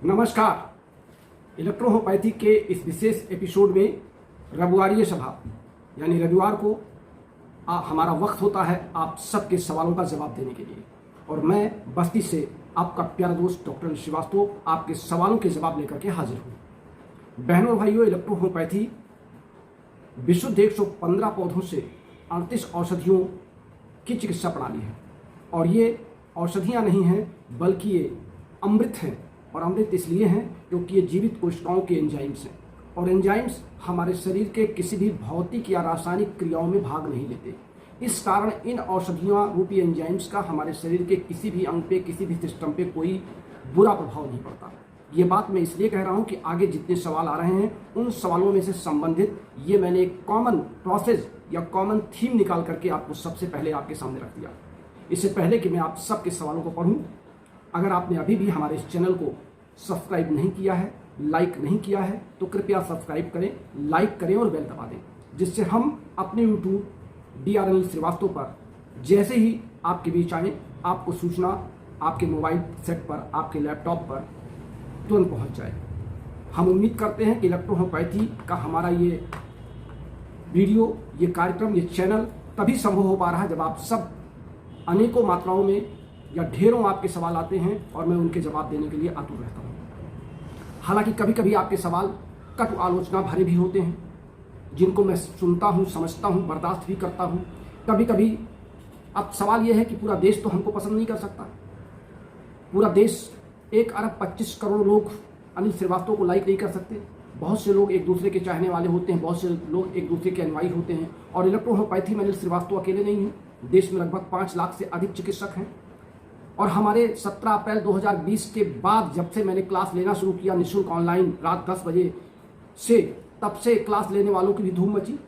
नमस्कार। इलेक्ट्रोहोम्योपैथी के इस विशेष एपिसोड में रविवारीय सभा यानी रविवार को हमारा वक्त होता है आप सबके सवालों का जवाब देने के लिए, और मैं बस्ती से आपका प्यारा दोस्त डॉक्टर श्रीवास्तव आपके सवालों के जवाब लेकर के हाजिर हूँ। बहनों और भाइयों, इलेक्ट्रोहोम्योपैथी विशुद्ध 115 पौधों से 38 औषधियों की चिकित्सा प्रणाली है, और ये औषधियाँ नहीं हैं बल्कि ये अमृत हैं। और अमृत इसलिए हैं क्योंकि ये जीवित कोशिकाओं के एंजाइम्स हैं, और एंजाइम्स हमारे शरीर के किसी भी भौतिक या रासायनिक क्रियाओं में भाग नहीं लेते। इस कारण इन औषधियों रूपी एंजाइम्स का हमारे शरीर के किसी भी अंग पे, किसी भी सिस्टम पे कोई बुरा प्रभाव नहीं पड़ता। ये बात मैं इसलिए कह रहा हूँ कि आगे जितने सवाल आ रहे हैं उन सवालों में से संबंधित ये मैंने एक कॉमन प्रोसेस या कॉमन थीम निकाल करके आपको सबसे पहले आपके सामने रख दिया। इससे पहले कि मैं आप सबके सवालों को पढ़ूं, अगर आपने अभी भी हमारे इस चैनल को सब्सक्राइब नहीं किया है, लाइक नहीं किया है, तो कृपया सब्सक्राइब करें, लाइक करें और बेल दबा दें, जिससे हम अपने यूट्यूब DRN श्रीवास्तव पर जैसे ही आपके बीच आए आपको सूचना आपके मोबाइल सेट पर, आपके लैपटॉप पर तुरंत पहुंच जाए। हम उम्मीद करते हैं कि इलेक्ट्रोहोम्योपैथी का हमारा ये वीडियो, ये कार्यक्रम, ये चैनल तभी संभव हो पा रहा है जब आप सब अनेकों मात्राओं में या ढेरों आपके सवाल आते हैं और मैं उनके जवाब देने के लिए आतुर रहता हूँ। हालांकि कभी कभी आपके सवाल कटु आलोचना भरे भी होते हैं, जिनको मैं सुनता हूँ, समझता हूँ, बर्दाश्त भी करता हूँ। कभी कभी अब सवाल यह है कि पूरा देश तो हमको पसंद नहीं कर सकता। पूरा देश 1 अरब 25 करोड़ लोग अनिल श्रीवास्तव को लाइक नहीं कर सकते। बहुत से लोग एक दूसरे के चाहने वाले होते हैं, बहुत से लोग एक दूसरे के अनुयायी होते हैं। और इलेक्ट्रोहोम्योपैथी में अनिल श्रीवास्तव अकेले नहीं हैं, देश में लगभग 5 लाख से अधिक चिकित्सक हैं। और हमारे 17 अप्रैल 2020 के बाद जब से मैंने क्लास लेना शुरू किया निःशुल्क ऑनलाइन रात 10 बजे से, तब से क्लास लेने वालों की भी धूम मची।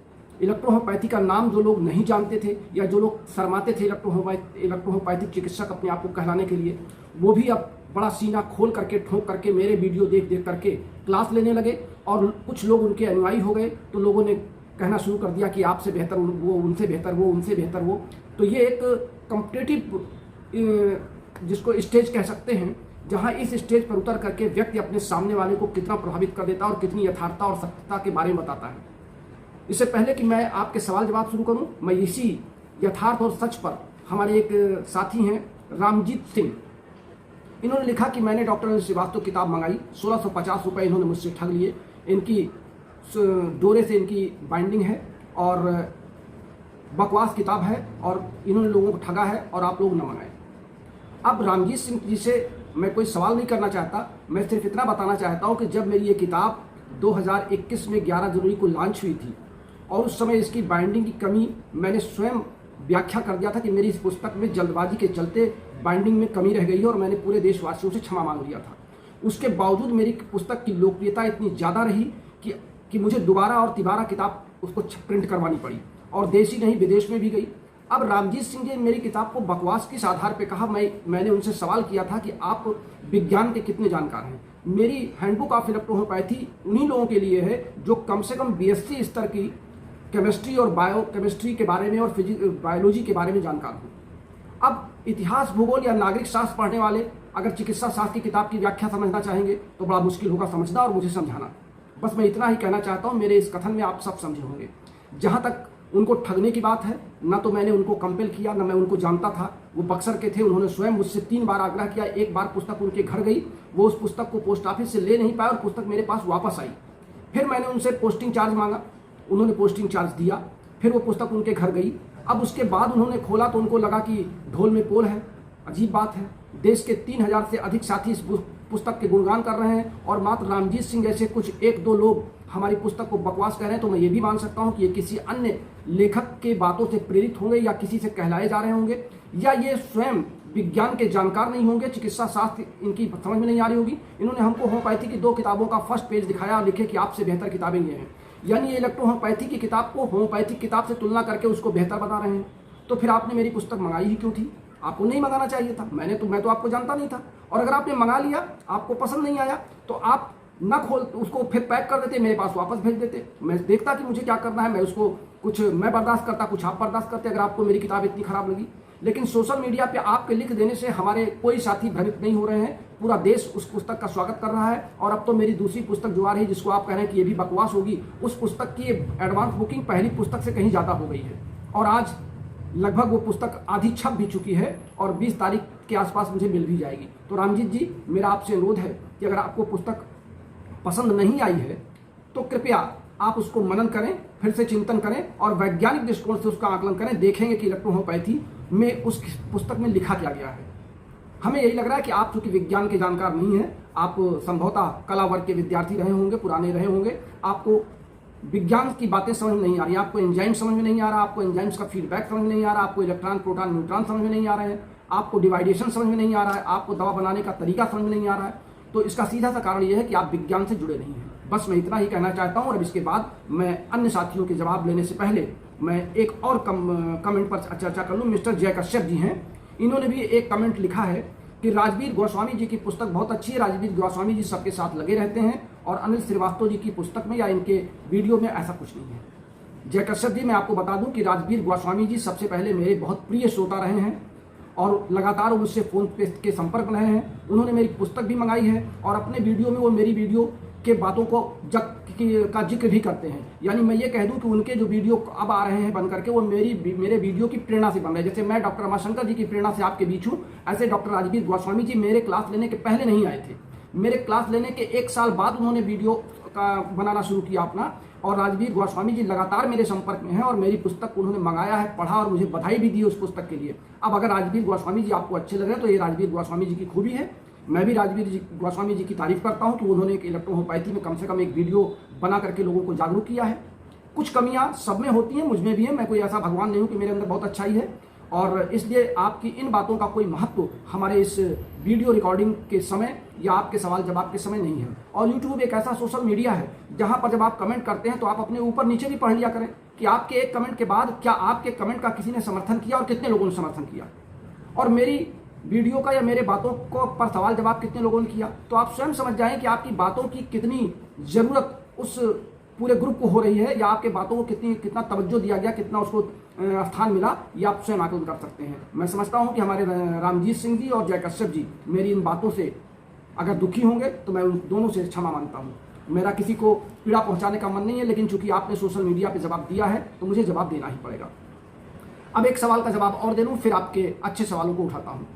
इलेक्ट्रोहोम्योपैथी का नाम जो लोग नहीं जानते थे या जो लोग शर्माते थे इलेक्ट्रोहोम्योपैथिक चिकित्सक अपने आप को कहलाने के लिए, वो भी अब बड़ा सीना खोल करके, ठोक करके मेरे वीडियो देख देख करके क्लास लेने लगे। और कुछ लोग उनके अनुयायी हो गए, तो लोगों ने कहना शुरू कर दिया कि आपसे बेहतर वो, उनसे बेहतर वो, उनसे बेहतर वो। तो ये एक कॉम्पिटिटिव जिसको स्टेज कह सकते हैं, जहां इस स्टेज पर उतर करके व्यक्ति अपने सामने वाले को कितना प्रभावित कर देता है और कितनी यथार्थता और सत्यता के बारे में बताता है। इससे पहले कि मैं आपके सवाल जवाब शुरू करूं, मैं इसी यथार्थ और सच पर हमारे एक साथी हैं रामजीत सिंह, इन्होंने लिखा कि मैंने डॉक्टर अनिल श्रीवास्तव किताब मंगाई, 1650 रुपये इन्होंने मुझसे ठग लिए। इनकी डोरे से इनकी बाइंडिंग है और बकवास किताब है, और इन्होंने लोगों को ठगा है और आप लोग न मंगाए। अब रामजीत सिंह जी से मैं कोई सवाल नहीं करना चाहता, मैं सिर्फ इतना बताना चाहता हूँ कि जब मेरी ये किताब 2021 में 11 जनवरी को लॉन्च हुई थी, और उस समय इसकी बाइंडिंग की कमी मैंने स्वयं व्याख्या कर दिया था कि मेरी इस पुस्तक में जल्दबाजी के चलते बाइंडिंग में कमी रह गई है, और मैंने पूरे देशवासियों से क्षमा मांग लिया था। उसके बावजूद मेरी पुस्तक की लोकप्रियता इतनी ज़्यादा रही कि मुझे दोबारा और तिबारा किताब उसको प्रिंट करवानी पड़ी, और देश ही नहीं विदेश में भी गई। अब रामजीत सिंह जी मेरी किताब को बकवास किस आधार पे कहा, मैंने उनसे सवाल किया था कि आप विज्ञान के कितने जानकार हैं। मेरी हैंडबुक ऑफ इलेक्ट्रोहोम्योपैथी उन्हीं लोगों के लिए है जो कम से कम BSc स्तर की केमिस्ट्री और बायोकेमिस्ट्री के बारे में और बायोलॉजी के बारे में जानकार हूँ। अब इतिहास, भूगोल या नागरिक शास्त्र पढ़ने वाले अगर चिकित्सा शास्त्र की किताब की व्याख्या समझना चाहेंगे तो बड़ा मुश्किल होगा समझना और मुझे समझाना। बस मैं इतना ही कहना चाहता हूँ, मेरे इस कथन में आप सब समझे होंगे। जहाँ तक उनको ठगने की बात है, ना तो मैंने उनको कंपेल किया, ना मैं उनको जानता था। वो बक्सर के थे, उन्होंने स्वयं मुझसे 3 बार आग्रह किया। एक बार पुस्तक उनके घर गई, वो उस पुस्तक को पोस्ट ऑफिस से ले नहीं पाए और पुस्तक मेरे पास वापस आई। फिर मैंने उनसे पोस्टिंग चार्ज मांगा, उन्होंने पोस्टिंग चार्ज दिया, फिर वो पुस्तक उनके घर गई। अब उसके बाद उन्होंने खोला तो उनको लगा कि ढोल में पोल है। अजीब बात है, देश के 3000 से अधिक साथी इस पुस्तक के गुणगान कर रहे हैं, और मात्र रामजीत सिंह जैसे कुछ 1-2 लोग हमारी पुस्तक को बकवास कह रहे हैं। तो मैं ये भी मान सकता हूँ कि ये किसी अन्य लेखक के बातों से प्रेरित होंगे, या किसी से कहलाए जा रहे होंगे, या ये स्वयं विज्ञान के जानकार नहीं होंगे, चिकित्सा शास्त्र इनकी समझ में नहीं आ रही होगी। इन्होंने हमको होम्योपैथी की 2 किताबों का फर्स्ट पेज दिखाया और लिखे कि आपसे बेहतर किताबें ये हैं। यानी ये इलेक्ट्रोहोम्योपैथी की किताब को होम्योपैथिक किताब से तुलना करके उसको बेहतर बता रहे हैं। तो फिर आपने मेरी पुस्तक मंगाई ही क्यों थी? आपको नहीं मंगाना चाहिए था। मैं तो आपको जानता नहीं था। और अगर आपने मंगा लिया, आपको पसंद नहीं आया, तो आप ना खोल उसको फिर पैक कर देते, मेरे पास वापस भेज देते। मैं देखता कि मुझे क्या करना है, मैं बर्दाश्त करता, कुछ आप बर्दाश्त करते अगर आपको मेरी किताब इतनी खराब लगी। लेकिन सोशल मीडिया पे आपके लिख देने से हमारे कोई साथी भ्रमित नहीं हो रहे हैं। पूरा देश उस पुस्तक का स्वागत कर रहा है। और अब तो मेरी दूसरी पुस्तक जो आ रही है, जिसको आप कह रहे हैं कि ये भी बकवास होगी, उस पुस्तक की एडवांस बुकिंग पहली पुस्तक से कहीं ज़्यादा हो गई है और आज लगभग वो पुस्तक आधी छप भी चुकी है और 20 तारीख के आसपास मुझे मिल भी जाएगी। तो रामजीत जी, मेरा आपसे अनुरोध है कि अगर आपको पुस्तक पसंद नहीं आई है तो कृपया आप उसको मनन करें, फिर से चिंतन करें और वैज्ञानिक दृष्टिकोण से उसका आकलन करें। देखेंगे कि इलेक्ट्रोहोम्योपैथी में उस पुस्तक में लिखा क्या गया है। हमें यही लग रहा है कि आप चूंकि विज्ञान के जानकार नहीं हैं, आप संभवतः कला वर्ग के विद्यार्थी रहे होंगे, पुराने रहे होंगे, आपको विज्ञान की बातें समझ में नहीं आ रही, आपको एंजाइम समझ में नहीं आ रहा, आपको एंजाइम्स का फीडबैक समझ में नहीं आ रहा, आपको इलेक्ट्रॉन प्रोटॉन न्यूट्रॉन समझ में नहीं आ रहे हैं, आपको डिवाइडेशन समझ में नहीं आ रहा है, आपको दवा बनाने का तरीका समझ में नहीं आ रहा है। तो इसका सीधा सा कारण यह है कि आप विज्ञान से जुड़े नहीं हैं। बस मैं इतना ही कहना चाहता हूँ। और इसके बाद मैं अन्य साथियों के जवाब लेने से पहले मैं एक और कमेंट पर चर्चा कर लूँ। मिस्टर जय कश्यप जी हैं, इन्होंने भी एक कमेंट लिखा है कि राजवीर गोस्वामी जी की पुस्तक बहुत अच्छी है। राजवीर गोस्वामी जी सबके साथ लगे रहते हैं और अनिल श्रीवास्तव जी की पुस्तक में या इनके वीडियो में ऐसा कुछ नहीं है। जय कश्यप जी, मैं आपको बता दूं कि राजवीर गोस्वामी जी सबसे पहले मेरे बहुत प्रिय श्रोता रहे हैं और लगातार वो मुझसे फ़ोन पे के संपर्क में रहे हैं। उन्होंने मेरी पुस्तक भी मंगाई है और अपने वीडियो में वो मेरी वीडियो के बातों को का जिक्र भी करते हैं। यानी मैं ये कह दूं कि उनके जो वीडियो अब आ रहे हैं बन करके, वो मेरे वीडियो की प्रेरणा से बन रहे हैं। जैसे मैं डॉक्टर रमाशंकर जी की प्रेरणा से आपके बीच हूँ, ऐसे डॉक्टर राजवीर गोस्वामी जी मेरे क्लास लेने के पहले नहीं आए थे। मेरे क्लास लेने के 1 साल बाद उन्होंने वीडियो का बनाना शुरू किया अपना। और राजवीर गोस्वामी जी लगातार मेरे संपर्क में हैं और मेरी पुस्तक उन्होंने मंगाया है, पढ़ा और मुझे बधाई भी दी उस पुस्तक के लिए। अब अगर राजवीर गोस्वामी जी आपको अच्छे लग रहे हैं तो ये राजवीर गोस्वामी जी की खूबी है। मैं भी राजवीर गोस्वामी जी की तारीफ करता हूं कि उन्होंने एक इलेक्ट्रोहोम्योपैथी में कम से कम एक वीडियो बना करके लोगों को जागरूक किया है। कुछ कमियां सब में होती हैं, मुझ में भी है। मैं कोई ऐसा भगवान नहीं हूं कि मेरे अंदर बहुत अच्छाई है और इसलिए आपकी इन बातों का कोई महत्व हमारे इस वीडियो रिकॉर्डिंग के समय या आपके सवाल जवाब के समय नहीं है। और यूट्यूब एक ऐसा सोशल मीडिया है जहां पर जब आप कमेंट करते हैं तो आप अपने ऊपर नीचे भी पढ़ लिया करें कि आपके एक कमेंट के बाद क्या आपके कमेंट का किसी ने समर्थन किया और कितने लोगों ने समर्थन किया, और मेरी वीडियो का या मेरे बातों को पर सवाल जवाब कितने लोगों ने किया। तो आप स्वयं समझ जाएं कि आपकी बातों की कितनी ज़रूरत उस पूरे ग्रुप को हो रही है या आपके बातों को कितना तवज्जो दिया गया, कितना उसको स्थान मिला, ये आप स्वयं आकलन कर सकते हैं। मैं समझता हूं कि हमारे रामजीत सिंह जी और जय कश्यप जी मेरी इन बातों से अगर दुखी होंगे तो मैं उन दोनों से क्षमा मांगता हूं। मेरा किसी को पीड़ा पहुंचाने का मन नहीं है, लेकिन चूंकि आपने सोशल मीडिया पर जवाब दिया है तो मुझे जवाब देना ही पड़ेगा। अब एक सवाल का जवाब और दे दूं, फिर आपके अच्छे सवालों को उठाता हूँ।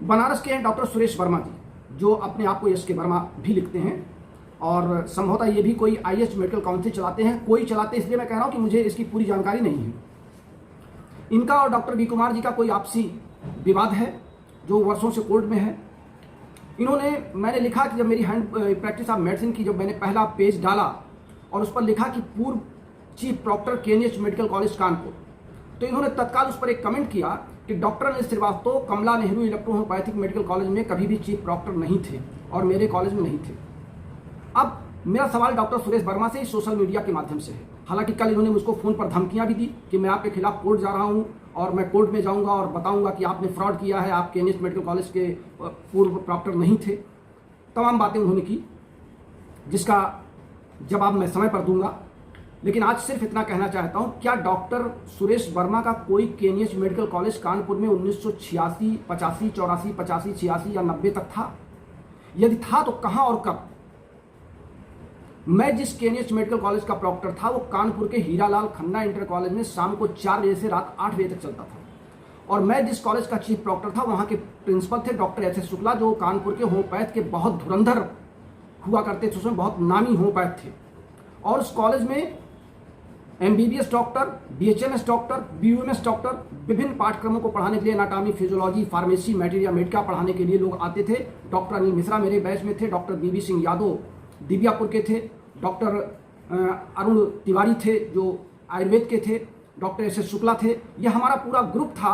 बनारस के हैं डॉक्टर सुरेश वर्मा जी, जो अपने आप को एस.के. वर्मा भी लिखते हैं और संभवतः ये भी कोई IH मेडिकल काउंसिल चलाते हैं। कोई चलाते, इसलिए मैं कह रहा हूं कि मुझे इसकी पूरी जानकारी नहीं है। इनका और डॉक्टर वी कुमार जी का कोई आपसी विवाद है जो वर्षों से कोर्ट में है। मैंने लिखा कि जब मेरी हैंड प्रैक्टिस ऑफ मेडिसिन की जब मैंने पहला पेज डाला और उस पर लिखा कि पूर्व chief proctor KNH medical college Kanpur, तो इन्होंने तत्काल उस पर एक कमेंट किया कि डॉक्टर अनिल श्रीवास्तव कमला नेहरू इलेक्ट्रोहोम्योपैथिक मेडिकल कॉलेज में कभी भी चीफ प्रॉक्टर नहीं थे और मेरे कॉलेज में नहीं थे। अब मेरा सवाल डॉक्टर सुरेश वर्मा से सोशल मीडिया के माध्यम से है। हालांकि कल इन्होंने मुझको फ़ोन पर धमकियां भी दी कि मैं आपके खिलाफ कोर्ट जा रहा हूं और मैं कोर्ट में जाऊंगा और बताऊंगा कि आपने फ्रॉड किया है, आप KNH मेडिकल कॉलेज के पूर्व प्रॉक्टर नहीं थे। तमाम बातें उन्होंने की जिसका जवाब मैं समय पर दूंगा। लेकिन आज सिर्फ इतना कहना चाहता हूं, क्या डॉक्टर सुरेश वर्मा का कोई KNH मेडिकल कॉलेज कानपुर में 1986, 85, 84, 85, 86 या 90 तक था? यदि था तो कहां और कब? मैं जिस KNH मेडिकल कॉलेज का प्रॉक्टर था वो कानपुर के हीरालाल खन्ना इंटर कॉलेज में शाम को 4 बजे से रात 8 बजे तक चलता था। और मैं जिस कॉलेज का चीफ प्रॉक्टर था वहां के प्रिंसिपल थे डॉक्टर SS शुक्ला, जो कानपुर के होम्योपैथ के बहुत धुरंधर हुआ करते थे, उसमें बहुत नामी होम्योपैथ थे। और उस कॉलेज में MBBS doctor, BHMS doctor, BUMS doctor, विभिन्न पाठ्यक्रमों को पढ़ाने के लिए, एनाटॉमी, फिजियोलॉजी, फार्मेसी, मैटेरिया मेडिका पढ़ाने के लिए लोग आते थे। डॉक्टर अनिल मिश्रा मेरे बैच में थे, डॉक्टर BB सिंह यादव दिव्यापुर के थे, डॉक्टर अरुण तिवारी थे जो आयुर्वेद के थे, डॉक्टर SS शुक्ला थे। यह हमारा पूरा ग्रुप था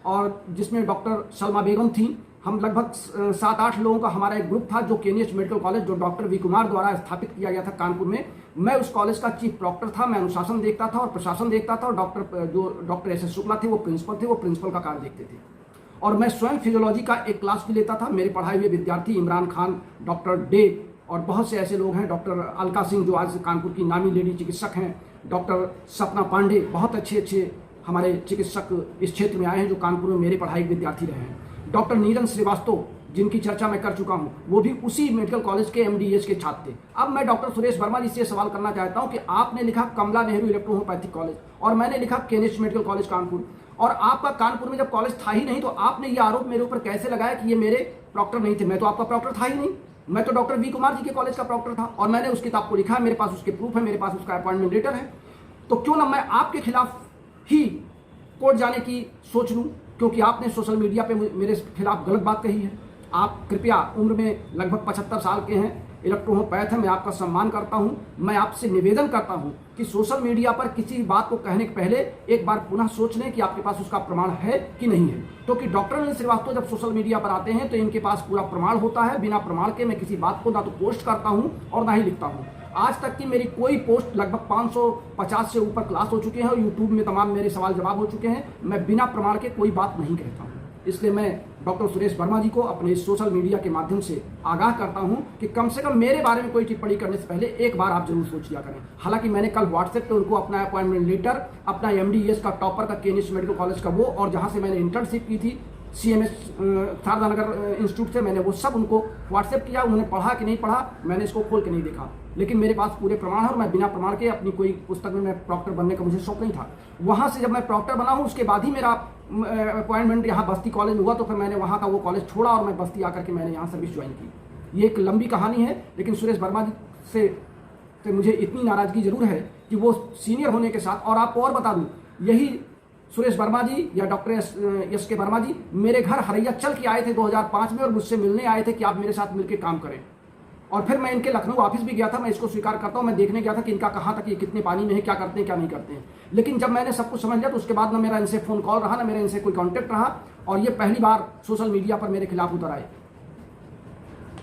और जिसमें डॉक्टर सलमा बेगम थी। हम लगभग 7-8 लोगों का हमारा एक ग्रुप था जो KNH मेडिकल कॉलेज, जो डॉक्टर वी कुमार द्वारा स्थापित किया गया था कानपुर में। मैं उस कॉलेज का चीफ प्रॉक्टर था। मैं अनुशासन देखता था और प्रशासन देखता था और डॉक्टर SS शुक्ला थे वो प्रिंसिपल थे, वो प्रिंसिपल का कार्य देखते थे। और मैं स्वयं फिजियोलॉजी का एक क्लास भी लेता था। मेरे पढ़ाए हुए विद्यार्थी इमरान खान, डॉक्टर डे और बहुत से ऐसे लोग हैं, डॉक्टर अलका सिंह जो आज कानपुर की नामी लेडी चिकित्सक हैं, डॉक्टर सपना पांडे, बहुत अच्छे हमारे चिकित्सक इस क्षेत्र में आए हैं जो कानपुर में मेरे पढ़ाई के विद्यार्थी रहे हैं। डॉक्टर नीरज श्रीवास्तव जिनकी चर्चा मैं कर चुका हूं, वो भी उसी मेडिकल कॉलेज के MDES के छात्र थे। अब मैं डॉक्टर सुरेश वर्मा जी से सवाल करना चाहता हूं कि आपने लिखा कमला नेहरू इलेक्ट्रोहोम्योपैथिक कॉलेज और मैंने लिखा केनिस्ट मेडिकल कॉलेज कानपुर, और आपका कानपुर में जब कॉलेज था ही नहीं तो आपने ये आरोप मेरे ऊपर कैसे लगाया कि ये मेरे प्रॉक्टर नहीं थे? मैं तो आपका प्रॉक्टर था ही नहीं, मैं तो डॉक्टर वी कुमार जी के कॉलेज का प्रॉक्टर था और मैंने उस किताब को लिखा है, मेरे पास उसके प्रूफ है, मेरे पास उसका अपॉइंटमेंट लेटर है। तो क्यों ना मैं आपके खिलाफ ही कोर्ट जाने की सोच लूं, क्योंकि आपने सोशल मीडिया पे मेरे खिलाफ गलत बात कही है। आप कृपया, उम्र में लगभग 75 साल के हैं, इलेक्ट्रोहोम्योपैथ हैं, मैं आपका सम्मान करता हूं। मैं आपसे निवेदन करता हूं कि सोशल मीडिया पर किसी बात को कहने के पहले एक बार पुनः सोच लें कि आपके पास उसका प्रमाण है कि नहीं है, क्योंकि डॉक्टर नीरज श्रीवास्तव जब सोशल मीडिया पर आते हैं तो इनके पास पूरा प्रमाण होता है। बिना प्रमाण के मैं किसी बात को ना तो पोस्ट करता हूं और ना ही लिखता हूं। आज तक की मेरी कोई पोस्ट लगभग 550 से ऊपर क्लास हो चुके हैं और यूट्यूब में तमाम मेरे सवाल जवाब हो चुके हैं। मैं बिना प्रमाण के कोई बात नहीं कहता हूं। इसलिए मैं डॉक्टर सुरेश वर्मा जी को अपने इस सोशल मीडिया के माध्यम से आगाह करता हूं कि कम से कम मेरे बारे में कोई टिप्पणी करने से पहले एक बार आप जरूर सोच लिया करें। हालांकि मैंने कल व्हाट्सएप पे उनको अपना अपॉइंटमेंट लेटर, अपना MDES का टॉपर का केनिस्ट मेडिकल कॉलेज का वो, और जहां से मैंने इंटर्नशिप की थी CMS शारदा नगर इंस्टीट्यूट से, मैंने वो सब उनको व्हाट्सएप किया। उन्होंने पढ़ा कि नहीं पढ़ा मैंने इसको खोल के नहीं देखा, लेकिन मेरे पास पूरे प्रमाण है और मैं बिना प्रमाण के अपनी कोई पुस्तक में मैं प्रॉक्टर बनने का मुझे शौक नहीं था। वहां से जब मैं प्रॉक्टर बना हूं उसके बाद ही मेरा अपॉइंटमेंट यहाँ बस्ती कॉलेज में हुआ, तो फिर मैंने वहाँ का वो कॉलेज छोड़ा और मैं बस्ती आकर के मैंने यहाँ सर्विस ज्वाइन की। ये एक लंबी कहानी है, लेकिन सुरेश वर्मा जी से मुझे इतनी नाराजगी जरूर है कि वो सीनियर होने के साथ, और आपको और बता दूं, यही सुरेश वर्मा जी या डॉक्टर एस के वर्मा जी मेरे घर हरैया चल के आए थे 2005 में और मुझसे मिलने आए थे कि आप मेरे साथ मिलकर काम करें। और फिर मैं इनके लखनऊ ऑफिस भी गया था, मैं इसको स्वीकार करता हूं, मैं देखने गया था कि इनका कहाँ तक, ये कितने पानी में है, क्या करते हैं क्या नहीं करते हैं। लेकिन जब मैंने सब कुछ समझ लिया तो उसके बाद ना मेरा इनसे फोन कॉल रहा, ना मेरा इनसे कोई कॉन्टेक्ट रहा, और ये पहली बार सोशल मीडिया पर मेरे खिलाफ उतर आए।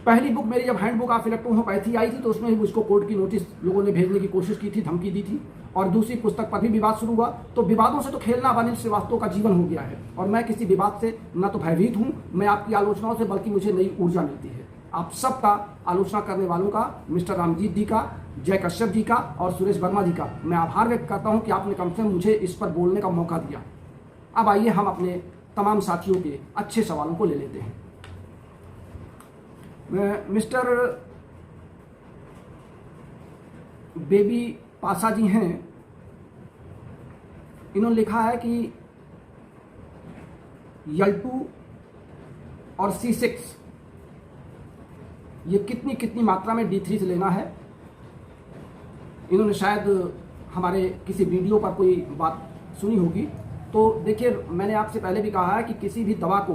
पहली बुक मेरी जब हैंडबुक ऑफ इलेक्ट्रोहोम्योपैथी आई थी तो उसमें उसको कोर्ट की नोटिस लोगों ने भेजने की कोशिश की थी, धमकी दी थी, और दूसरी पुस्तक पर भी विवाद शुरू हुआ। तो विवादों से तो खेलना नीरज श्रीवास्तव का जीवन हो गया है, और मैं किसी विवाद से न तो भयभीत हूं, मैं आपकी आलोचनाओं से, बल्कि मुझे नई ऊर्जा मिलती है। आप सबका, आलोचना करने वालों का, मिस्टर रामजीत जी का, जय कश्यप जी का और सुरेश वर्मा जी का मैं आभार व्यक्त करता हूं कि आपने कम से कम मुझे इस पर बोलने का मौका दिया। अब आइए हम अपने तमाम साथियों के अच्छे सवालों को ले लेते हैं। मिस्टर बेबी पासा जी हैं, इन्होंने लिखा है कि L2 और C6 ये कितनी कितनी मात्रा में D3 से लेना है। इन्होंने शायद हमारे किसी वीडियो पर कोई बात सुनी होगी। तो देखिए, मैंने आपसे पहले भी कहा है कि किसी भी दवा को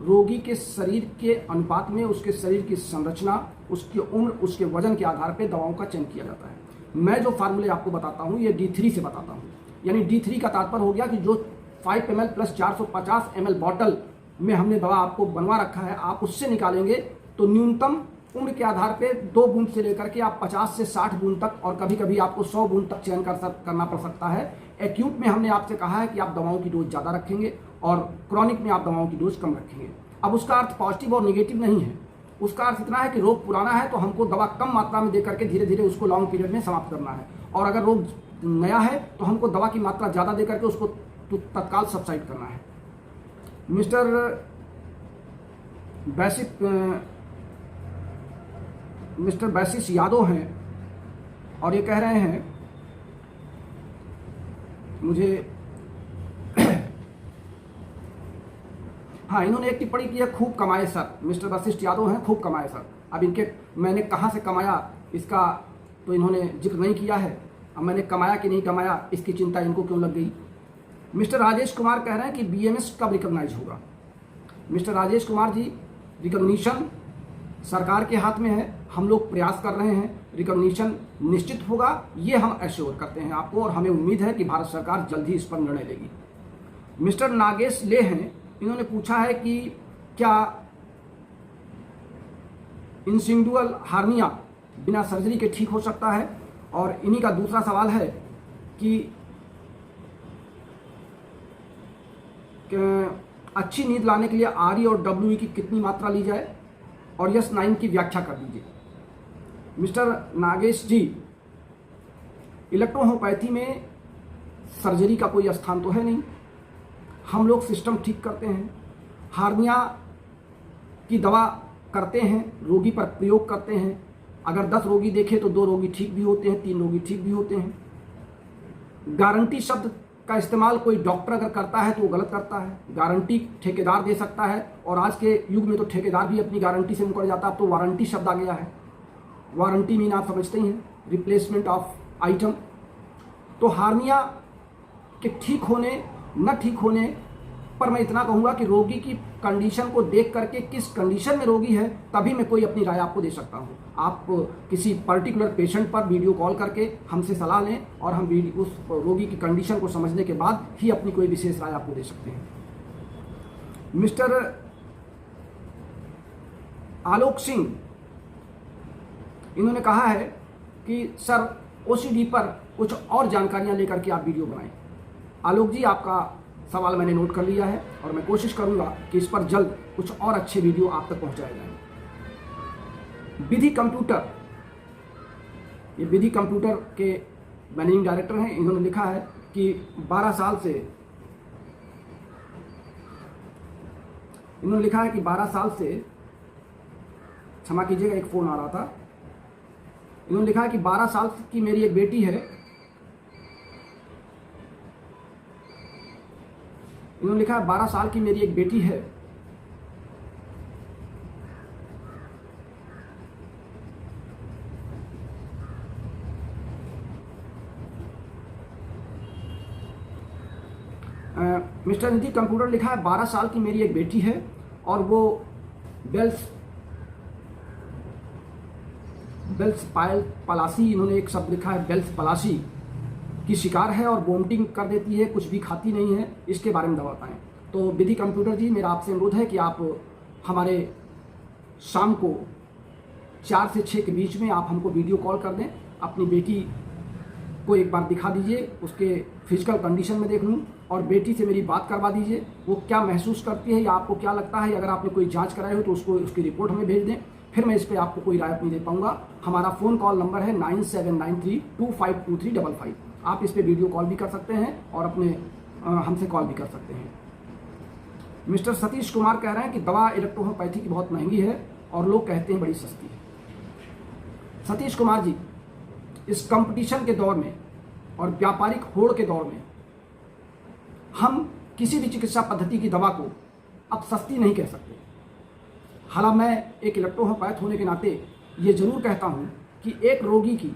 रोगी के शरीर के अनुपात में, उसके शरीर की संरचना, उसकी उम्र, उसके वजन के आधार पर दवाओं का चयन किया जाता है। मैं जो फार्मूले आपको बताता हूँ ये D3 से बताता हूँ। यानी D3 का तात्पर्य हो गया कि जो 5 ml प्लस 450 ml बॉटल में हमने दवा आपको बनवा रखा है, आप उससे निकालेंगे तो न्यूनतम उम्र के आधार पे 2 बूंद से लेकर के आप 50 से 60 बूंद तक, और कभी कभी आपको 100 बूंद तक चयन करना पड़ सकता है। एक्यूट में हमने आपसे कहा है कि आप दवाओं की डोज ज़्यादा रखेंगे और क्रॉनिक में आप दवाओं की डोज कम रखेंगे। अब उसका अर्थ पॉजिटिव और निगेटिव नहीं है, उसका अर्थ इतना है कि रोग पुराना है तो हमको दवा कम मात्रा में देकर के धीरे धीरे उसको लॉन्ग पीरियड में समाप्त करना है, और अगर रोग नया है तो हमको दवा की मात्रा ज़्यादा देकर के उसको तत्काल सबसाइड करना है। मिस्टर बैसिस यादव हैं और ये कह रहे हैं मुझे हाँ, इन्होंने एक टिप्पणी की है, खूब कमाए सर। मिस्टर वशिष्ठ यादव हैं, खूब कमाए सर। अब इनके मैंने कहाँ से कमाया इसका तो इन्होंने जिक्र नहीं किया है। अब मैंने कमाया कि नहीं कमाया इसकी चिंता इनको क्यों लग गई। मिस्टर राजेश कुमार कह रहे हैं कि BMS कब रिकॉग्नाइज होगा। मिस्टर राजेश कुमार जी, रिकॉग्निशन सरकार के हाथ में है, हम लोग प्रयास कर रहे हैं, रिकॉग्निशन निश्चित होगा, ये हम एश्योर करते हैं आपको, और हमें उम्मीद है कि भारत सरकार जल्द ही इस पर निर्णय लेगी। मिस्टर नागेश ले हैं, इन्होंने पूछा है कि क्या इंसिंडुअल हार्निया बिना सर्जरी के ठीक हो सकता है, और इन्हीं का दूसरा सवाल है कि अच्छी नींद लाने के लिए RE और WE की कितनी मात्रा ली जाए, और S9 की व्याख्या कर दीजिए। मिस्टर नागेश जी, इलेक्ट्रोहोम्योपैथी में सर्जरी का कोई स्थान तो है नहीं। हम लोग सिस्टम ठीक करते हैं, हार्निया की दवा करते हैं, रोगी पर प्रयोग करते हैं। अगर 10 रोगी देखें तो 2 रोगी ठीक भी होते हैं, 3 रोगी ठीक भी होते हैं। गारंटी शब्द का इस्तेमाल कोई डॉक्टर अगर करता है तो वो गलत करता है। गारंटी ठेकेदार दे सकता है, और आज के युग में तो ठेकेदार भी अपनी गारंटी से मुकर जाता है। अब तो वारंटी शब्द आ गया है। वारंटी मीन आप समझते ही हैं, रिप्लेसमेंट ऑफ आइटम। तो हार्निया के ठीक होने न ठीक होने पर मैं इतना कहूँगा कि रोगी की कंडीशन को देख करके किस कंडीशन में रोगी है तभी मैं कोई अपनी राय आपको दे सकता हूँ। आप किसी पर्टिकुलर पेशेंट पर वीडियो कॉल करके हमसे सलाह लें और हम उस रोगी की कंडीशन को समझने के बाद ही अपनी कोई विशेष राय आपको दे सकते हैं। मिस्टर आलोक सिंह, इन्होंने कहा है कि सर ओसीडी पर कुछ और जानकारियां लेकर के आप वीडियो बनाएं। आलोक जी, आपका सवाल मैंने नोट कर लिया है और मैं कोशिश करूंगा कि इस पर जल्द कुछ और अच्छे वीडियो आप तक पहुंचाए जाएं। विधि कंप्यूटर, ये विधि कंप्यूटर के मैनेजिंग डायरेक्टर हैं। इन्होंने लिखा है कि 12 साल से क्षमा कीजिएगा, एक फ़ोन आ रहा था। इन्होंने लिखा है कि 12 साल की मेरी एक बेटी है। इन्होंने लिखा है 12 साल की मेरी एक बेटी है। मिस्टर निधि कंप्यूटर लिखा है 12 साल की मेरी एक बेटी है और वो बेल्स पलासी, इन्होंने एक शब्द लिखा है बेल्स पलासी की शिकार है और वोमिटिंग कर देती है, कुछ भी खाती नहीं है, इसके बारे में दवा बताएं। तो विधि कंप्यूटर जी, मेरा आपसे अनुरोध है कि आप हमारे शाम को 4 से 6 के बीच में आप हमको वीडियो कॉल कर दें। अपनी बेटी को एक बार दिखा दीजिए, उसके फिजिकल कंडीशन में देख लूँ और बेटी से मेरी बात करवा दीजिए। वो क्या महसूस करती है या आपको क्या लगता है, अगर आपने कोई जांच कराई हो तो उसकी रिपोर्ट हमें भेज दें, फिर मैं इस पर आपको कोई राय नहीं दे पाऊंगा। हमारा फ़ोन कॉल नंबर है 9793252355। आप इस पर वीडियो कॉल भी कर सकते हैं और अपने हमसे कॉल भी कर सकते हैं। मिस्टर सतीश कुमार कह रहे हैं कि दवा इलेक्ट्रोहोम्योपैथी की बहुत महंगी है और लोग कहते हैं बड़ी सस्ती है। सतीश कुमार जी, इस कंपटीशन के दौर में और व्यापारिक होड़ के दौर में हम किसी भी चिकित्सा पद्धति की दवा को अब सस्ती नहीं कह सकते। हालांकि मैं एक इलेक्ट्रोहोम्योपैथ होने के नाते ये जरूर कहता हूँ कि एक रोगी की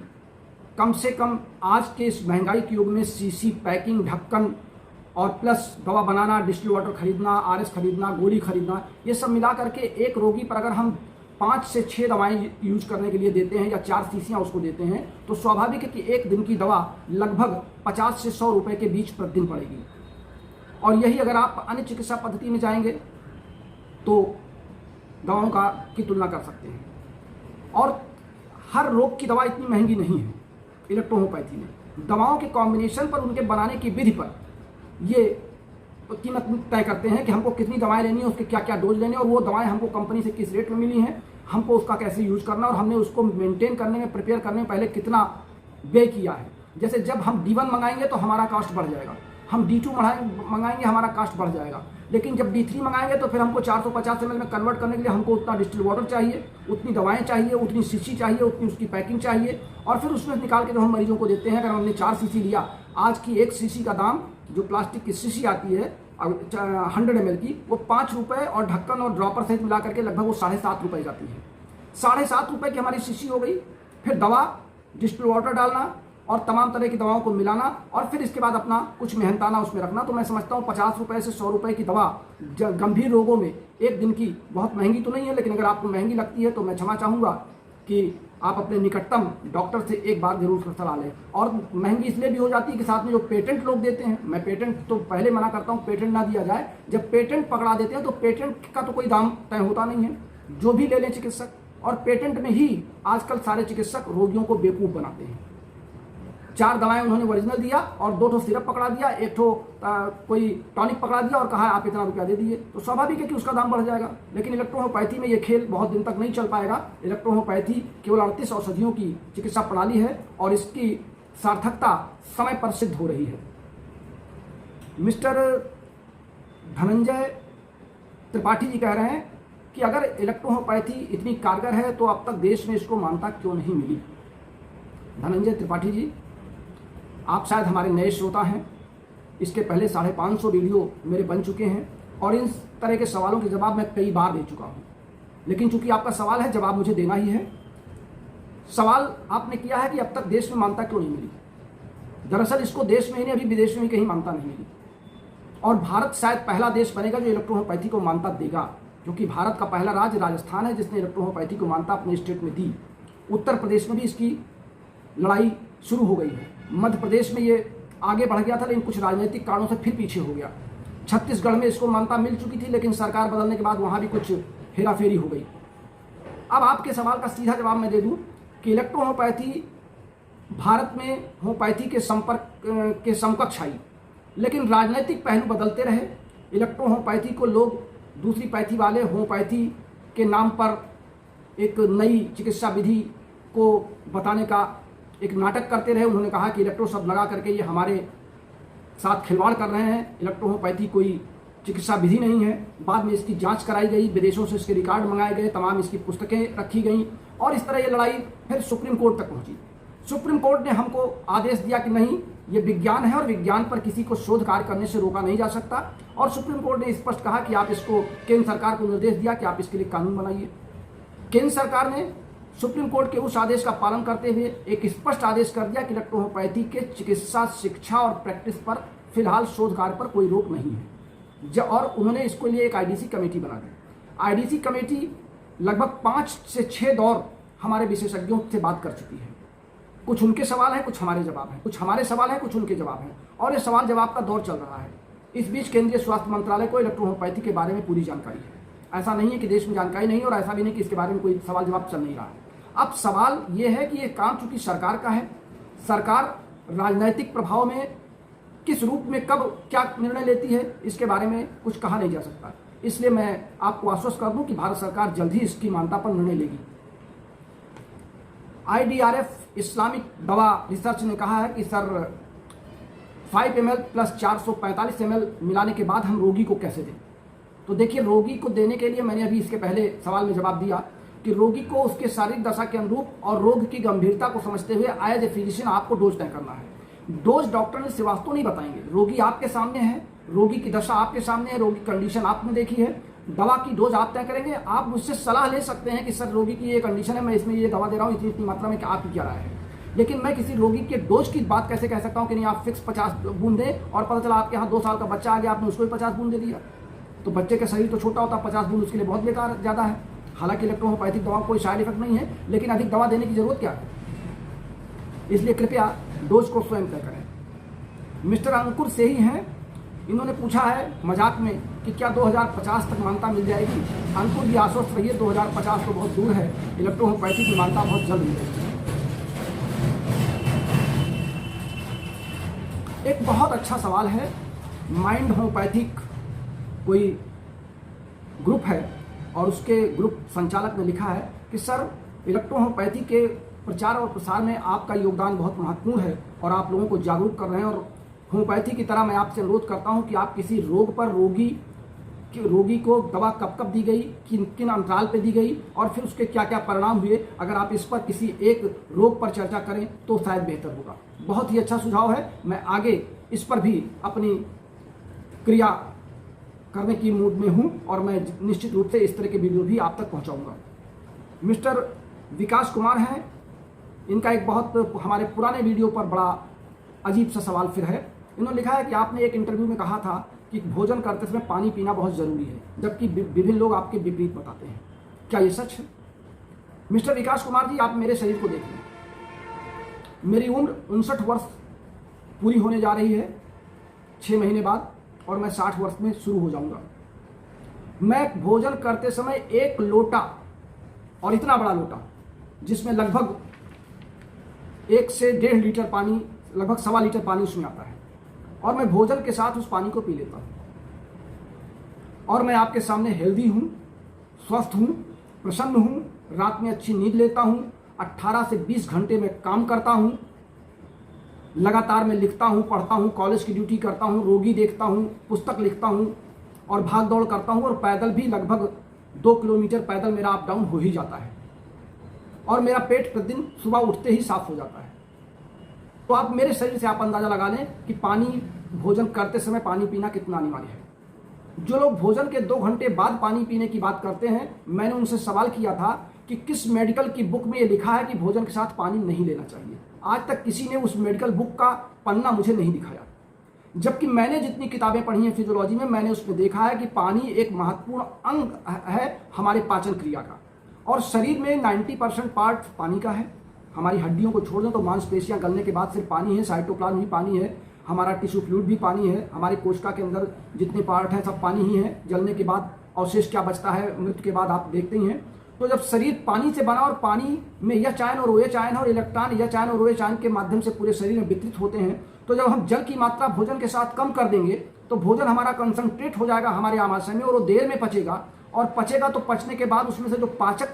कम से कम आज के इस महंगाई के युग में सीसी, पैकिंग, ढक्कन और प्लस दवा बनाना, डिस्टिल वाटर खरीदना, आरएस खरीदना, गोली खरीदना, ये सब मिला करके एक रोगी पर अगर हम 5 से 6 दवाएं यूज करने के लिए देते हैं या 4 शीशियाँ उसको देते हैं तो स्वाभाविक है कि एक दिन की दवा लगभग 50 से 100 रुपये के बीच प्रतिदिन पड़ेगी। और यही अगर आप अन्य चिकित्सा पद्धति में जाएंगे तो दवाओं की तुलना कर सकते हैं। और हर रोग की दवा इतनी महंगी नहीं है। इलेक्ट्रोहोम्योपैथी में दवाओं के कॉम्बिनेशन पर, उनके बनाने की विधि पर ये कीमत तय करते हैं कि हमको कितनी दवाएं लेनी है, उसके क्या क्या डोज लेने, और वो दवाएं हमको कंपनी से किस रेट में मिली हैं, हमको उसका कैसे यूज करना और हमने उसको मेंटेन करने में, प्रिपेयर करने में पहले कितना व्यय किया है। जैसे जब हम D1 मंगाएंगे तो हमारा कॉस्ट बढ़ जाएगा, हम D2 मंगाएंगे हमारा कॉस्ट बढ़ जाएगा, लेकिन जब D3 मंगाएंगे तो फिर हमको 450 ml में कन्वर्ट करने के लिए हमको उतना डिस्टिल वाटर चाहिए, उतनी दवाएं चाहिए, उतनी शीशी चाहिए, उतनी उसकी पैकिंग चाहिए, और फिर उसमें निकाल के जो हम मरीजों को देते हैं। अगर हमने 4 शीशी लिया, आज की 1 शीशी का दाम जो प्लास्टिक की शीशी आती है 100 ml की, वो 5 रुपये और ढक्कन और ड्रॉपर सहित मिला करके लगभग वो 7.5 रुपये जाती है। 7.5 रुपये की हमारी शीशी हो गई। फिर दवा, डिस्टिल वाटर डालना और तमाम तरह की दवाओं को मिलाना और फिर इसके बाद अपना कुछ मेहनताना उसमें रखना। तो मैं समझता हूँ 50 रुपये से 100 रुपये की दवा गंभीर रोगों में एक दिन की बहुत महंगी तो नहीं है, लेकिन अगर आपको महंगी लगती है तो मैं क्षमा चाहूँगा कि आप अपने निकटतम डॉक्टर से एक बार जरूर सलाह लें। और महंगी इसलिए भी हो जाती है कि साथ में जो पेटेंट लोग देते हैं, मैं पेटेंट तो पहले मना करता हूँ, पेटेंट ना दिया जाए। जब पेटेंट पकड़ा देते हैं तो पेटेंट का तो कोई दाम तय होता नहीं है, जो भी ले लें चिकित्सक, और पेटेंट में ही आजकल सारे चिकित्सक रोगियों को बेवकूफ़ बनाते हैं। 4 दवाएं उन्होंने ओरिजिनल दिया और 2 ठो सिरप पकड़ा दिया, 1 ठो कोई टॉनिक पकड़ा दिया और कहा आप इतना रुपया दे दीजिए, तो स्वाभाविक है कि उसका दाम बढ़ जाएगा। लेकिन इलेक्ट्रोहोम्योपैथी में ये खेल बहुत दिन तक नहीं चल पाएगा। इलेक्ट्रोहोम्योपैथी केवल 38 औषधियों की चिकित्सा प्रणाली है और इसकी सार्थकता समय पर सिद्ध हो रही है। मिस्टर धनंजय त्रिपाठी जी कह रहे हैं कि अगर इलेक्ट्रोहोम्योपैथी इतनी कारगर है तो अब तक देश में इसको मान्यता क्यों नहीं मिली। धनंजय त्रिपाठी जी, आप शायद हमारे नए श्रोता हैं। इसके पहले 550 वीडियो मेरे बन चुके हैं और इन तरह के सवालों के जवाब मैं कई बार दे चुका हूं। लेकिन चूंकि आपका सवाल है, जवाब मुझे देना ही है। सवाल आपने किया है कि अब तक देश में मान्यता क्यों नहीं मिली। दरअसल इसको देश में ही नहीं, अभी विदेश में भी कहीं मान्यता नहीं मिली और भारत शायद पहला देश बनेगा जो इलेक्ट्रोहोम्योपैथी को मान्यता देगा, क्योंकि भारत का पहला राज्य राजस्थान है जिसने इलेक्ट्रोहोम्योपैथी को मान्यता अपने स्टेट में दी। उत्तर प्रदेश में भी इसकी लड़ाई शुरू हो गई है। मध्य प्रदेश में ये आगे बढ़ गया था लेकिन कुछ राजनीतिक कारणों से फिर पीछे हो गया। छत्तीसगढ़ में इसको मान्यता मिल चुकी थी लेकिन सरकार बदलने के बाद वहाँ भी कुछ हेराफेरी हो गई। अब आपके सवाल का सीधा जवाब मैं दे दूँ कि इलेक्ट्रोहोम्योपैथी भारत में होम्योपैथी के समकक्ष आई, लेकिन राजनीतिक पहलू बदलते रहे। इलेक्ट्रोहोम्योपैथी को लोग दूसरी पैथी वाले होम्योपैथी के नाम पर एक नई चिकित्सा विधि को बताने का एक नाटक करते रहे। उन्होंने कहा कि इलेक्ट्रो शब्द लगा करके ये हमारे साथ खिलवाड़ कर रहे हैं, इलेक्ट्रोहोम्योपैथी कोई चिकित्सा विधि नहीं है। बाद में इसकी जांच कराई गई, विदेशों से इसके रिकॉर्ड मंगाए गए, तमाम इसकी पुस्तकें रखी गई और इस तरह ये लड़ाई फिर सुप्रीम कोर्ट तक पहुंची। सुप्रीम कोर्ट ने हमको आदेश दिया कि नहीं, ये विज्ञान है और विज्ञान पर किसी को शोध कार्य करने से रोका नहीं जा सकता। और सुप्रीम कोर्ट ने स्पष्ट कहा कि आप इसको, केंद्र सरकार को निर्देश दिया कि आप इसके लिए कानून बनाइए। केंद्र सरकार ने सुप्रीम कोर्ट के उस आदेश का पालन करते हुए एक स्पष्ट आदेश कर दिया कि इलेक्ट्रोहोम्योपैथी के चिकित्सा शिक्षा और प्रैक्टिस पर फिलहाल शोध कार्य पर कोई रोक नहीं है। और उन्होंने इसको लिए एक आईडीसी कमेटी बना दी। आईडीसी कमेटी लगभग 5 से 6 दौर हमारे विशेषज्ञों से बात कर चुकी है। कुछ उनके सवाल हैं, कुछ हमारे जवाब हैं, कुछ हमारे सवाल हैं, कुछ उनके जवाब हैं और ये सवाल जवाब का दौर चल रहा है। इस बीच केंद्रीय स्वास्थ्य मंत्रालय को इलेक्ट्रोहोम्योपैथी के बारे में पूरी जानकारी है। ऐसा नहीं है कि देश में जानकारी नहीं और ऐसा भी नहीं कि इसके बारे में कोई सवाल जवाब चल नहीं रहा है। अब सवाल ये है कि ये काम चूंकि सरकार का है, सरकार राजनीतिक प्रभाव में किस रूप में कब क्या निर्णय लेती है इसके बारे में कुछ कहा नहीं जा सकता। इसलिए मैं आपको आश्वस्त कर दूं कि भारत सरकार जल्द ही इसकी मान्यता पर निर्णय लेगी। IDRF इस्लामिक दवा रिसर्च ने कहा है कि सर 5 ml प्लस 445 ml मिलाने के बाद हम रोगी को कैसे दें। तो देखिए, रोगी को देने के लिए मैंने अभी इसके पहले सवाल में जवाब दिया कि रोगी को उसके शारीरिक दशा के अनुरूप और रोग की गंभीरता को समझते हुए एज ए फिजिशियन आपको डोज तय करना है। डोज डॉक्टर ने श्रीवास्तव नहीं बताएंगे। रोगी आपके सामने है, रोगी की दशा आपके सामने है, रोगी कंडीशन आपने देखी है, दवा की डोज आप तय करेंगे। आप मुझसे सलाह ले सकते हैं कि सर रोगी की ये कंडीशन है, मैं इसमें ये दवा दे रहा हूँ इतनी इतनी मात्रा में, आपकी क्या राय है। लेकिन मैं किसी रोगी के डोज की बात कैसे कह सकता हूँ कि नहीं आप फिक्स 50 बूंद दें और पता चला आपके यहाँ 2 साल का बच्चा आ गया, आपने उसको भी 50 बूंद दे दिया। तो बच्चे का शरीर तो छोटा होता है, 50 बूंद उसके लिए बहुत बेकार ज़्यादा है। हालांकि इलेक्ट्रोहोम्योपैथिक दवा कोई साइड इफेक्ट नहीं है, लेकिन अधिक दवा देने की जरूरत क्या है। इसलिए कृपया डोज को स्वयं तय करें। मिस्टर अंकुर से ही हैं, इन्होंने पूछा है मजाक में कि क्या 2050 तक मान्यता मिल जाएगी। अंकुर जी आश्वस्त रहिए, 2050 तो बहुत दूर है, इलेक्ट्रोहोम्योपैथी की मान्यता बहुत जल्द मिलेगी। एक बहुत अच्छा सवाल है, माइंड होम्योपैथिक कोई ग्रुप है और उसके ग्रुप संचालक ने लिखा है कि सर इलेक्ट्रोहोम्योपैथी के प्रचार और प्रसार में आपका योगदान बहुत महत्वपूर्ण है और आप लोगों को जागरूक कर रहे हैं। और होम्योपैथी की तरह मैं आपसे अनुरोध करता हूं कि आप किसी रोग पर रोगी को दवा कब कब दी गई, किन किन अंतराल पे दी गई और फिर उसके क्या क्या परिणाम हुए, अगर आप इस पर किसी एक रोग पर चर्चा करें तो शायद बेहतर होगा। बहुत ही अच्छा सुझाव है, मैं आगे इस पर भी अपनी क्रिया करने की मूड में हूं और मैं निश्चित रूप से इस तरह के वीडियो भी आप तक पहुंचाऊंगा। मिस्टर विकास कुमार हैं, इनका एक बहुत हमारे पुराने वीडियो पर बड़ा अजीब सा सवाल फिर है। इन्होंने लिखा है कि आपने एक इंटरव्यू में कहा था कि भोजन करते समय पानी पीना बहुत ज़रूरी है, जबकि विभिन्न लोग आपके विपरीत बताते हैं, क्या ये सच है? मिस्टर विकास कुमार जी, आप मेरे शरीर को देखिए, मेरी उम्र 59 वर्ष पूरी होने जा रही है 6 महीने बाद और मैं 60 वर्ष में शुरू हो जाऊंगा। मैं भोजन करते समय 1 लोटा, और इतना बड़ा लोटा जिसमें लगभग 1 से 1.5 लीटर पानी, लगभग 1.25 लीटर पानी उसमें आता है, और मैं भोजन के साथ उस पानी को पी लेता हूं। और मैं आपके सामने हेल्दी हूं, स्वस्थ हूं, प्रसन्न हूं, रात में अच्छी नींद लेता हूं, 18 से 20 घंटे में काम करता हूं, लगातार मैं लिखता हूँ, पढ़ता हूँ, कॉलेज की ड्यूटी करता हूँ, रोगी देखता हूँ, पुस्तक लिखता हूँ और भाग दौड़ करता हूँ, और पैदल भी लगभग 2 किलोमीटर पैदल मेरा अप डाउन हो ही जाता है, और मेरा पेट प्रतिदिन सुबह उठते ही साफ हो जाता है। तो आप मेरे शरीर से आप अंदाज़ा लगा लें कि पानी, भोजन करते समय पानी पीना कितना अनिवार्य है। जो लोग भोजन के 2 घंटे बाद पानी पीने की बात करते हैं, मैंने उनसे सवाल किया था कि किस मेडिकल की बुक में ये लिखा है कि भोजन के साथ पानी नहीं लेना चाहिए। आज तक किसी ने उस मेडिकल बुक का पन्ना मुझे नहीं दिखाया, जबकि मैंने जितनी किताबें पढ़ी हैं फिजियोलॉजी में, मैंने उसमें देखा है कि पानी एक महत्वपूर्ण अंग है हमारे पाचन क्रिया का, और शरीर में 90% पार्ट पानी का है। हमारी हड्डियों को छोड़ दें तो मांसपेशियां गलने के बाद सिर्फ पानी है, साइटोप्लाज्म भी पानी है, हमारा टिश्यू फ्लूइड भी पानी है, हमारे कोशिका के अंदर जितने पार्ट हैं सब पानी ही है। जलने के बाद अवशेष क्या बचता है मृत्यु के बाद, आप देखते ही हैं। तो जब शरीर पानी से बना और पानी में एच आयन और OH आयन और इलेक्ट्रॉन एच आयन और OH आयन के माध्यम से पूरे शरीर में वितरित होते हैं, तो जब हम जल की मात्रा भोजन के साथ कम कर देंगे तो भोजन हमारा कंसंट्रेट हो जाएगा हमारे आमाशय में, और वो देर में पचेगा, और पचेगा तो पचने के बाद उसमें से जो पाचक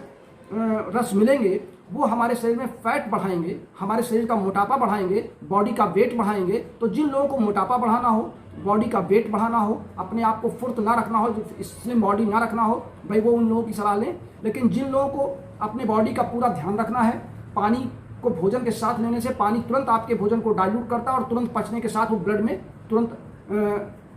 रस मिलेंगे वो हमारे शरीर में फैट बढ़ाएंगे, हमारे शरीर का मोटापा बढ़ाएंगे, बॉडी का वेट बढ़ाएंगे। तो जिन लोगों को मोटापा बढ़ाना हो, बॉडी का वेट बढ़ाना हो, अपने आप को फुर्त ना रखना हो, स्लिम बॉडी ना रखना हो, भाई वो उन लोगों की सलाह लें। लेकिन जिन लोगों को अपने बॉडी का पूरा ध्यान रखना है, पानी को भोजन के साथ लेने से पानी तुरंत आपके भोजन को डाइल्यूट करता है और तुरंत पचने के साथ वो ब्लड में तुरंत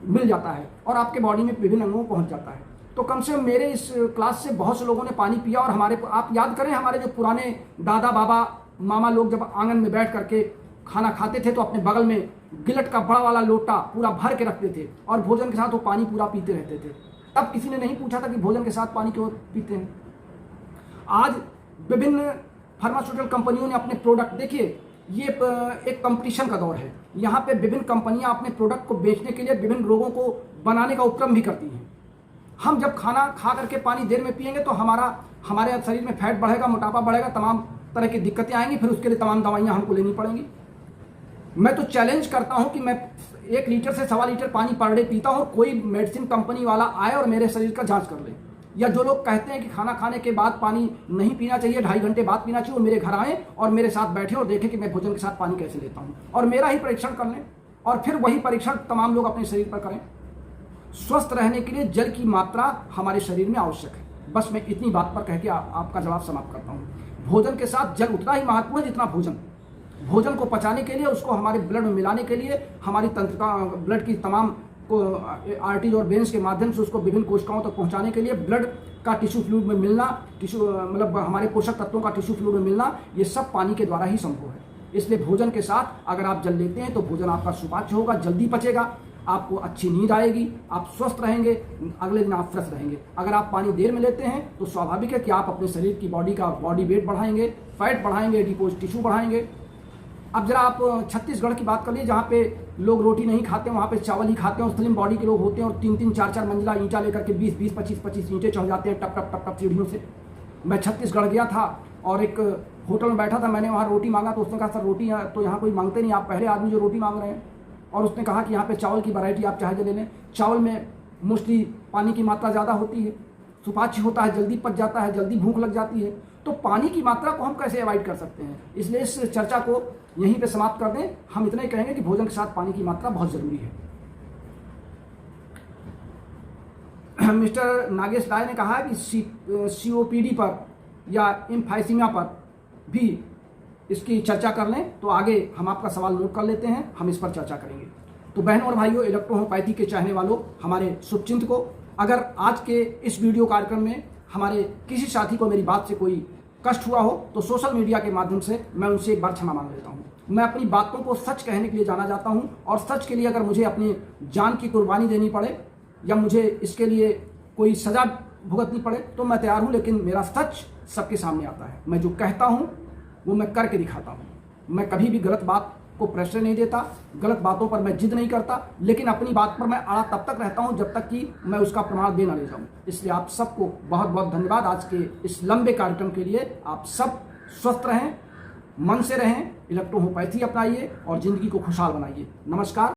मिल जाता है और आपके बॉडी में विभिन्न अंगों में पहुंच जाता है। तो कम से कम मेरे इस क्लास से बहुत से लोगों ने पानी पिया, और हमारे, आप याद करें हमारे जो पुराने दादा बाबा मामा लोग जब आंगन में बैठ करके खाना खाते थे तो अपने बगल में गिलट का बड़ा वाला लोटा पूरा भर के रखते थे और भोजन के साथ वो पानी पूरा पीते रहते थे। तब किसी ने नहीं पूछा था कि भोजन के साथ पानी क्यों पीते हैं। आज विभिन्न फार्मास्यूटिकल कंपनियों ने अपने प्रोडक्ट, देखिए ये एक कंपटीशन का दौर है, यहाँ पे विभिन्न कंपनियां अपने प्रोडक्ट को बेचने के लिए विभिन्न रोगों को बनाने का उपक्रम भी करती हैं। हम जब खाना खा करके पानी देर में पिएंगे तो हमारे शरीर में फैट बढ़ेगा, मोटापा बढ़ेगा, तमाम तरह की दिक्कतें आएंगी, फिर उसके लिए तमाम दवाइयाँ हमको लेनी पड़ेंगी। मैं तो चैलेंज करता हूं कि मैं 1 लीटर से 1.25 लीटर पानी पर डे पीता हूं, कोई मेडिसिन कंपनी वाला आए और मेरे शरीर का जांच कर ले। या जो लोग कहते हैं कि खाना खाने के बाद पानी नहीं पीना चाहिए, 2.5 घंटे बाद पीना चाहिए, वो मेरे घर आए और मेरे साथ बैठे और देखें कि मैं भोजन के साथ पानी कैसे लेता हूं, और मेरा ही परीक्षण कर लें, और फिर वही परीक्षण तमाम लोग अपने शरीर पर करें। स्वस्थ रहने के लिए जल की मात्रा हमारे शरीर में आवश्यक है। बस मैं इतनी बात पर कह के आपका जवाब समाप्त करता हूँ। भोजन के साथ जल उतना ही महत्वपूर्ण है जितना भोजन को पचाने के लिए, उसको हमारे ब्लड में मिलाने के लिए, हमारी तंत्रिका ब्लड की तमाम को आर्टरीज और वेन्स के माध्यम से उसको विभिन्न कोशिकाओं तक पहुंचाने के लिए ब्लड का टिश्यू फ्लूइड में मिलना, मतलब हमारे पोषक तत्वों का टिश्यू फ्लूइड में मिलना, ये सब पानी के द्वारा ही संभव है। इसलिए भोजन के साथ अगर आप जल लेते हैं तो भोजन आपका सुपाच्य होगा, जल्दी पचेगा, आपको अच्छी नींद आएगी, आप स्वस्थ रहेंगे, अगले दिन आप फ्रेश रहेंगे। अगर आप पानी देर में लेते हैं तो स्वाभाविक है कि आप अपने शरीर की बॉडी वेट बढ़ाएंगे, फैट बढ़ाएंगे, एडिपोज टिश्यू बढ़ाएंगे। अब जरा आप छत्तीसगढ़ की बात कर लीजिए, जहाँ पे लोग रोटी नहीं खाते, वहाँ पे चावल ही खाते हैं, और स्लिम बॉडी के लोग होते हैं और 3-3, 4-4 मंजिला ईंटा लेकर के 20-20, 25-25 ईंटे चढ़ जाते हैं टप टप टप टप सीढ़ियों से। मैं छत्तीसगढ़ गया था और एक होटल में बैठा था, मैंने वहाँ रोटी मांगा तो उसने कहा सर रोटी तो यहाँ कोई मांगते नहीं, आप पहले आदमी जो रोटी मांग रहे हैं। और उसने कहा कि यहाँ पे चावल की वैरायटी आप चाहे ले लें, चावल में मोस्टली पानी की मात्रा ज़्यादा होती है, सुपाच्य होता है, जल्दी पच जाता है, जल्दी भूख लग जाती है। तो पानी की मात्रा को हम कैसे अवॉइड कर सकते हैं? इसलिए इस चर्चा को यहीं पे समाप्त कर दें। हम इतना ही कहेंगे कि भोजन के साथ पानी की मात्रा बहुत जरूरी है। मिस्टर नागेश राय ने कहा है कि COPD पर या एम्फाइसीमिया पर भी इसकी चर्चा कर लें, तो आगे हम आपका सवाल नोट कर लेते हैं, हम इस पर चर्चा करेंगे। तो बहनों और भाइयों, इलेक्ट्रोहोम्योपैथी के चाहने वालों, हमारे शुभचिंतकों, अगर आज के इस वीडियो कार्यक्रम में हमारे किसी साथी को मेरी बात से कोई कष्ट हुआ हो तो सोशल मीडिया के माध्यम से मैं उनसे एक बार क्षमा मांग लेता हूँ। मैं अपनी बातों को सच कहने के लिए जाना जाता हूँ, और सच के लिए अगर मुझे अपनी जान की कुर्बानी देनी पड़े या मुझे इसके लिए कोई सजा भुगतनी पड़े तो मैं तैयार हूँ, लेकिन मेरा सच सबके सामने आता है। मैं जो कहता हूँ वो मैं करके दिखाता हूँ। मैं कभी भी गलत बात को प्रेशर नहीं देता, गलत बातों पर मैं जिद नहीं करता, लेकिन अपनी बात पर मैं अड़ा तब तक रहता हूं जब तक कि मैं उसका प्रमाण दे ना ले जाऊं। इसलिए आप सबको बहुत बहुत धन्यवाद आज के इस लंबे कार्यक्रम के लिए। आप सब स्वस्थ रहें, मन से रहें, इलेक्ट्रोहोम्योपैथी अपनाइए और जिंदगी को खुशहाल बनाइए। नमस्कार।